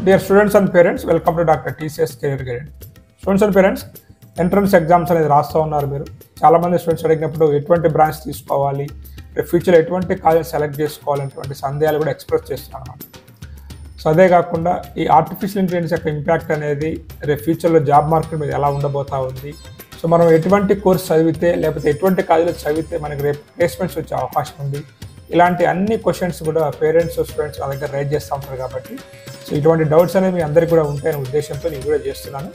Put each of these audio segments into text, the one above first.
Dear students and parents, welcome to Dr. TCS Career Guide. Students and parents, entrance exams అనేది రాస్తూ ఉన్నారు. మీరు చాలామంది స్టూడెంట్స్ అడిగినప్పుడు ఎటువంటి బ్రాంచ్ తీసుకోవాలి, ఫ్యూచర్లో ఎటువంటి కాలేజ్ సెలెక్ట్ చేసుకోవాలనేటువంటి సందేహాలు కూడా ఎక్స్ప్రెస్ చేస్తున్నారు అన్నమాట. సో అదే కాకుండా ఈ ఆర్టిఫిషియల్ ఇంటెలిజెన్స్ యొక్క ఇంపాక్ట్ అనేది రేపు ఫ్యూచర్లో జాబ్ మార్కెట్ మీద ఎలా ఉండబోతా ఉంది, సో మనం ఎటువంటి కోర్స్ చదివితే లేకపోతే ఎటువంటి కాలేజీలో చదివితే మనకి రేపు ప్లేస్మెంట్స్ వచ్చే అవకాశం ఉంది, ఇలాంటి అన్ని క్వశ్చన్స్ కూడా పేరెంట్స్ స్టూడెంట్స్ నా దగ్గర రైజ్ చేస్తూ ఉంటారు. కాబట్టి సో ఇటువంటి డౌట్స్ అనేవి మీ అందరికీ కూడా ఉంటాయనే ఉద్దేశంతో నేను వీడియో చేస్తున్నాను.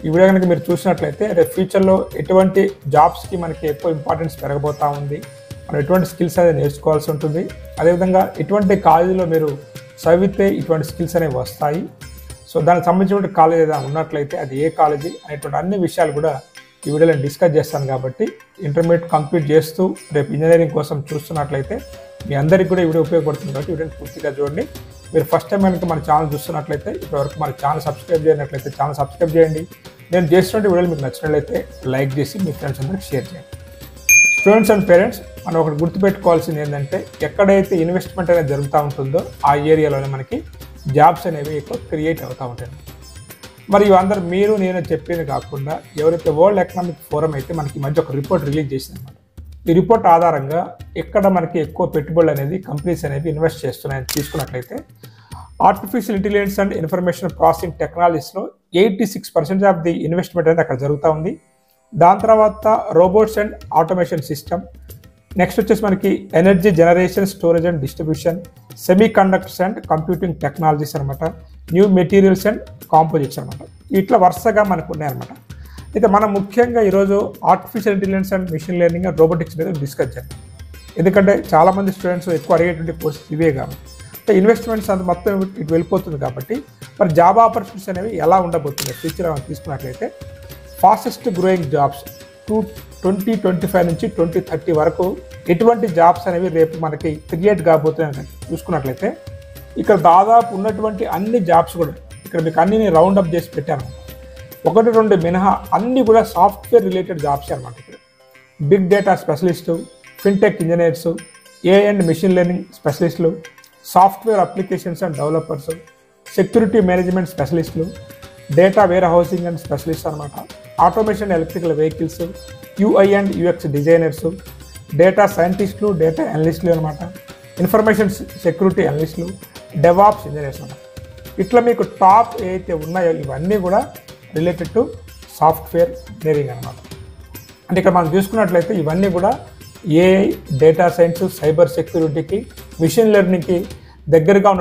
ఈ వీడియో కనుక మీరు చూసినట్లయితే రేపు ఫ్యూచర్లో ఎటువంటి జాబ్స్కి మనకి ఎక్కువ ఇంపార్టెన్స్ పెరగబోతూ ఉంది, మనం ఎటువంటి స్కిల్స్ అనేది నేర్చుకోవాల్సి ఉంటుంది, అదేవిధంగా ఎటువంటి కాలేజీలో మీరు చదివితే ఇటువంటి స్కిల్స్ అనేవి వస్తాయి, సో దానికి సంబంధించిన కాలేజ్ ఏదైనా ఉన్నట్లయితే అది ఏ కాలేజీ అనేటువంటి అన్ని విషయాలు కూడా ఈ వీడియోలో డిస్కస్ చేస్తాను. కాబట్టి ఇంటర్మీడియట్ కంప్లీట్ చేస్తూ రేపు ఇంజనీరింగ్ కోసం చూస్తున్నట్లయితే మీ అందరికీ కూడా ఈ వీడియో ఉపయోగపడుతుంది. కాబట్టి వీడియోని పూర్తిగా చూడండి. మీరు ఫస్ట్ టైం కనుక మన ఛానల్ చూస్తున్నట్లయితే ఇప్పటివరకు మన ఛానల్ సబ్స్క్రైబ్ చేయనట్లయితే ఛానల్ సబ్స్క్రైబ్ చేయండి. నేను చేస్తున్న వీడియోలు మీకు నచ్చినట్లయితే లైక్ చేసి మీ ఫ్రెండ్స్ అందరికి షేర్ చేయండి. స్టూడెంట్స్ అండ్ పేరెంట్స్, మనం ఒకటి గుర్తుపెట్టుకోవాల్సింది ఏంటంటే ఎక్కడైతే ఇన్వెస్ట్మెంట్ అనేది జరుగుతూ ఉంటుందో ఆ ఏరియాలోనే మనకి జాబ్స్ అనేవి ఎక్కువ క్రియేట్ అవుతూ ఉంటాయి. మరి ఇవందరూ మీరు నేను చెప్పింది కాకుండా ఎవరైతే వరల్డ్ ఎకనామిక్ ఫోరం అయితే మనకి ఈ మధ్య ఒక రిపోర్ట్ రిలీజ్ చేసిందన్నమాట. ఈ రిపోర్ట్ ఆధారంగా ఎక్కడ మనకి ఎక్కువ పెట్టుబడులు అనేది కంపెనీస్ అనేవి ఇన్వెస్ట్ చేస్తున్నాయని తీసుకున్నట్లయితే artificial intelligence and information processing టెక్నాలజీస్లో 86% ఆఫ్ ది ఇన్వెస్ట్మెంట్ అనేది అక్కడ జరుగుతూ ఉంది. దాని తర్వాత robots and automation system, next వచ్చేసి మనకి energy generation, storage and distribution, semi conductors and computing technologies అనమాట, న్యూ మెటీరియల్స్ అండ్ కాంపోజిట్స్ అనమాట. ఇట్లా వరుసగా మనకు ఉన్నాయన్నమాట. అయితే మనం ముఖ్యంగా ఈరోజు artificial intelligence and machine learning and robotics మీద డిస్కస్ చేద్దాం. ఎందుకంటే చాలామంది స్టూడెంట్స్ ఎక్కువ అడిగేటువంటి కోర్సెస్ ఇవే కాబట్టి అంటే ఇన్వెస్ట్మెంట్స్ అంత మొత్తం ఇటు వెళ్ళిపోతుంది. కాబట్టి మరి జాబ్ ఆపర్చునిటీస్ అనేవి ఎలా ఉండబోతుంది ఫ్యూచర్ మనం తీసుకున్నట్లయితే ఫాస్టెస్ట్ గ్రోయింగ్ జాబ్స్ 2025 నుంచి 2030 వరకు ఎటువంటి జాబ్స్ అనేవి రేపు మనకి క్రియేట్ కాబోతున్నాయి చూసుకున్నట్లయితే ఇక్కడ దాదాపు ఉన్నటువంటి అన్ని జాబ్స్ కూడా ఇక్కడ మీకు అన్ని నేను రౌండ్ అప్ చేసి పెట్టాను. 1-2 మినహా అన్నీ కూడా సాఫ్ట్వేర్ రిలేటెడ్ జాబ్స్ అనమాట. ఇక్కడ big data specialist, fintech engineers, AI and machine learning స్పెషలిస్టులు, software applications and developers, security management స్పెషలిస్టులు, data warehousing and specialist అనమాట, automation electrical vehicles, UI and UX designers, data సైంటిస్టులు, data అనలిస్టులు అనమాట, information security అనలిస్టులు, DevOps engineers అనమాట. ఇట్లా మీకు టాప్ ఏవైతే ఉన్నాయో ఇవన్నీ కూడా రిలేటెడ్ టు సాఫ్ట్వేర్ ఇంజనీరింగ్ అనమాట. అంటే ఇక్కడ మనం చూసుకున్నట్లయితే ఇవన్నీ కూడా ఏఐ, డేటా సైన్స్, సైబర్ సెక్యూరిటీకి, మిషన్ లెర్నింగ్కి దగ్గరగా ఉన్న